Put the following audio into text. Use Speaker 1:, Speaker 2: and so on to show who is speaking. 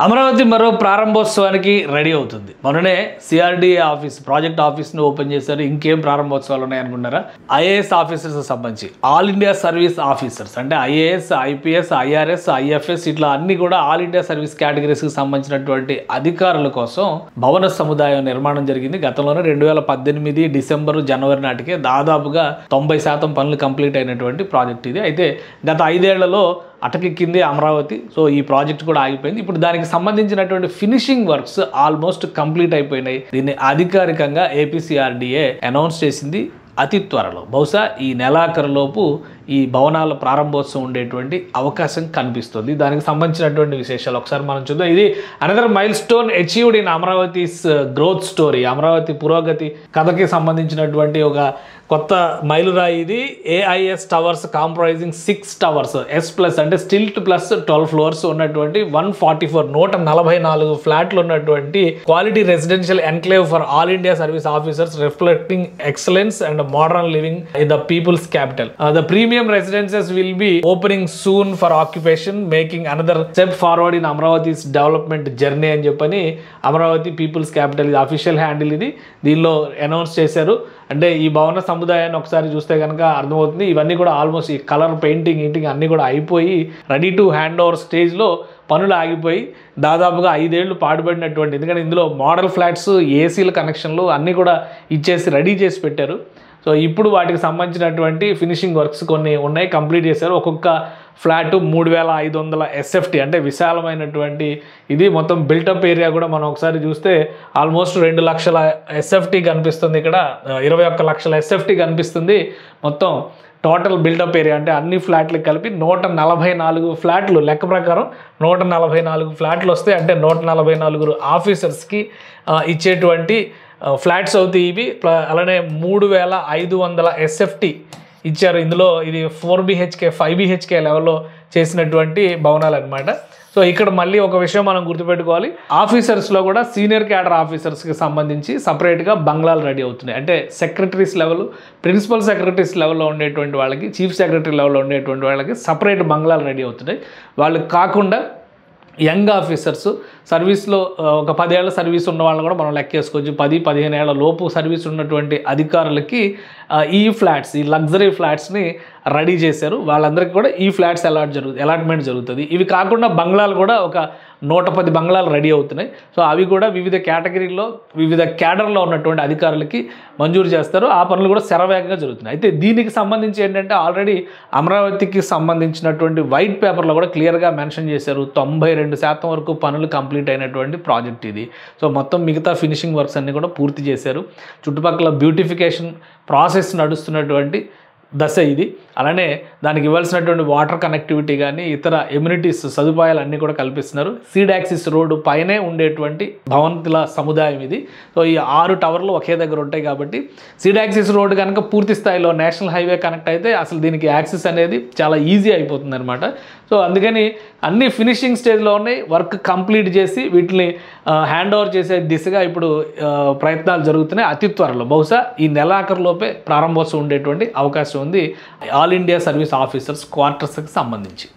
Speaker 1: అమరావతి మరో ప్రారంభోత్సవానికి రెడీ అవుతుంది. మొన్ననే సిఆర్డీఏ ఆఫీస్ ప్రాజెక్ట్ ఆఫీస్ను ఓపెన్ చేశారు. ఇంకేం ప్రారంభోత్సవాలు ఉన్నాయనుకుంటారా? ఐఏఎస్ ఆఫీసర్స్ సంబంధించి ఆల్ ఇండియా సర్వీస్ ఆఫీసర్స్ అంటే ఐఏఎస్, ఐపీఎస్, ఐఆర్ఎస్, ఐఎఫ్ఎస్ ఇట్లా అన్ని కూడా ఆల్ ఇండియా సర్వీస్ కేటగిరీస్కి సంబంధించినటువంటి అధికారుల కోసం భవన సముదాయం నిర్మాణం జరిగింది. గతంలోనే 2018 డిసెంబర్, జనవరి నాటికే దాదాపుగా 90% పనులు కంప్లీట్ అయినటువంటి ప్రాజెక్ట్ ఇది. అయితే గత 5 ఏళ్లలో అటకెక్కింది అమరావతి. సో ఈ ప్రాజెక్ట్ కూడా ఆగిపోయింది. ఇప్పుడు దానికి సంబంధించినటువంటి ఫినిషింగ్ వర్క్స్ ఆల్మోస్ట్ కంప్లీట్ అయిపోయినాయి. దీన్ని అధికారికంగా ఏపీసీఆర్డీఏ అనౌన్స్ చేసింది. అతి త్వరలో బహుశా ఈ నెలాఖరులోపు ఈ భవనాల ప్రారంభోత్సవం ఉండేటువంటి అవకాశం కనిపిస్తుంది. దానికి సంబంధించినటువంటి విశేషాలు ఒకసారి మనం చూద్దాం. ఇది another milestone achieved in Amaravati's growth story. Amaravati పురోగతి కథకి సంబంధించినటువంటి ఒక కొత్త మైలురాయి ఇది. AIS towers comprising 6 towers S+ అంటే స్టిల్ట్ ప్లస్ 12 ఫ్లోర్స్ ఉన్నటువంటి 144 ఫ్లాట్లు ఉన్నటువంటి quality residential enclave for all India service officers reflecting excellence and modern living in the people's capital. The premium residences will be opening soon for occupation, making another step forward in Amravati's development journey అని చెప్పని Amaravati peoples capital ఇది official handle. ఇది దీనిలో announce చేశారు. అంటే ఈ భవన సముదాయాన్ని ఒకసారి చూస్తే కనుక అర్థమవుతుంది. ఇవన్నీ కూడా ఆల్మోస్ట్ ఈ కలర్ పెయింటింగ్ అన్నీ కూడా అయిపోయి రెడీ టు హ్యాండ్ ఓవర్ స్టేజ్లో పనులు ఆగిపోయి దాదాపుగా 5 ఏళ్ళు పాటుపడినటువంటి, ఎందుకంటే ఇందులో మోడల్ ఫ్లాట్స్, ఏసీల కనెక్షన్లు అన్నీ కూడా ఇచ్చేసి రెడీ చేసి పెట్టారు. సో ఇప్పుడు వాటికి సంబంధించినటువంటి ఫినిషింగ్ వర్క్స్ కొన్ని ఉన్నాయి, కంప్లీట్ చేశారు. ఒక్కొక్క ఫ్లాట్ 3500 SFT అంటే విశాలమైనటువంటి ఇది. మొత్తం బిల్టప్ ఏరియా కూడా మనం ఒకసారి చూస్తే ఆల్మోస్ట్ 2 లక్షల SFT కనిపిస్తుంది. ఇక్కడ 21 లక్షల SFT కనిపిస్తుంది. మొత్తం టోటల్ బిల్డప్ ఏరియా అంటే అన్ని ఫ్లాట్లకు కలిపి 144 ఫ్లాట్లు లెక్క ప్రకారం 144 ఫ్లాట్లు వస్తాయి. అంటే 144 ఆఫీసర్స్కి ఇచ్చేటువంటి ఫ్లాట్స్ అవుతాయి ఇవి. అలానే 3500 SFT ఇచ్చారు. ఇందులో ఇది 4 BHK 5 BHK లెవెల్లో చేసినటువంటి భవనాలు అనమాట. సో ఇక్కడ మళ్ళీ ఒక విషయం మనం గుర్తుపెట్టుకోవాలి. ఆఫీసర్స్లో కూడా సీనియర్ క్యాడర్ ఆఫీసర్స్కి సంబంధించి సపరేట్గా బంగ్లాలు రెడీ అవుతున్నాయి. అంటే సెక్రటరీస్ లెవెల్, ప్రిన్సిపల్ సెక్రటరీస్ లెవెల్లో ఉండేటువంటి వాళ్ళకి, చీఫ్ సెక్రటరీ లెవెల్లో ఉండేటువంటి వాళ్ళకి సపరేట్ బంగ్లాలు రెడీ అవుతున్నాయి. వాళ్ళు కాకుండా యంగ్ ఆఫీసర్స్ సర్వీస్లో ఒక 10 ఏళ్ల సర్వీస్ ఉన్న వాళ్ళని కూడా మనం లెక్కేసుకోవచ్చు. 10-15 ఏళ్ల లోపు సర్వీస్ ఉన్నటువంటి అధికారులకి ఈ ఫ్లాట్స్, ఈ లగ్జరీ ఫ్లాట్స్ని రెడీ చేశారు. వాళ్ళందరికీ కూడా ఈ ఫ్లాట్స్ అలాట్మెంట్ జరుగుతుంది. ఇవి కాకుండా బంగ్లాలు కూడా ఒక 110 బంగ్లాలు రెడీ అవుతున్నాయి. సో అవి కూడా వివిధ కేటగిరీల్లో వివిధ క్యాడర్లో ఉన్నటువంటి అధికారులకి మంజూరు చేస్తారు. ఆ పనులు కూడా శరవేగంగా జరుగుతున్నాయి. అయితే దీనికి సంబంధించి ఏంటంటే ఆల్రెడీ అమరావతికి సంబంధించినటువంటి వైట్ పేపర్లో కూడా క్లియర్గా మెన్షన్ చేశారు. 92% వరకు పనులు కంప్లీట్ అయినటువంటి ప్రాజెక్ట్ ఇది. సో మొత్తం మిగతా ఫినిషింగ్ వర్క్స్ అన్నీ కూడా పూర్తి చేశారు. చుట్టుపక్కల బ్యూటిఫికేషన్ ప్రాసెస్ నడుస్తున్నటువంటి దశ ఇది. అలానే దానికి ఇవ్వాల్సినటువంటి వాటర్ కనెక్టివిటీ కానీ ఇతర ఎమ్యూనిటీస్ సదుపాయాలు అన్నీ కూడా కల్పిస్తున్నారు. సీడ్ యాక్సిస్ రోడ్డు పైనే ఉండేటువంటి భవంతుల సముదాయం ఇది. సో ఈ 6 టవర్లు ఒకే దగ్గర ఉంటాయి కాబట్టి సీడ్ యాక్సిస్ రోడ్డు కనుక పూర్తి స్థాయిలో నేషనల్ హైవే కనెక్ట్ అయితే అసలు దీనికి యాక్సెస్ అనేది చాలా ఈజీ అయిపోతుంది అనమాట. సో అందుకని అన్ని ఫినిషింగ్ స్టేజ్లో ఉన్నాయి. వర్క్ కంప్లీట్ చేసి వీటిని హ్యాండ్ ఓవర్ చేసే దిశగా ఇప్పుడు ప్రయత్నాలు జరుగుతున్నాయి. అతి త్వరలో బహుశా ఈ నెలాఖరులోపే ప్రారంభోత్సవం ఉండేటువంటి అవకాశం ఉంది ఆల్ ఇండియా సర్వీస్ ఆఫీసర్స్ క్వార్టర్స్కి సంబంధించి.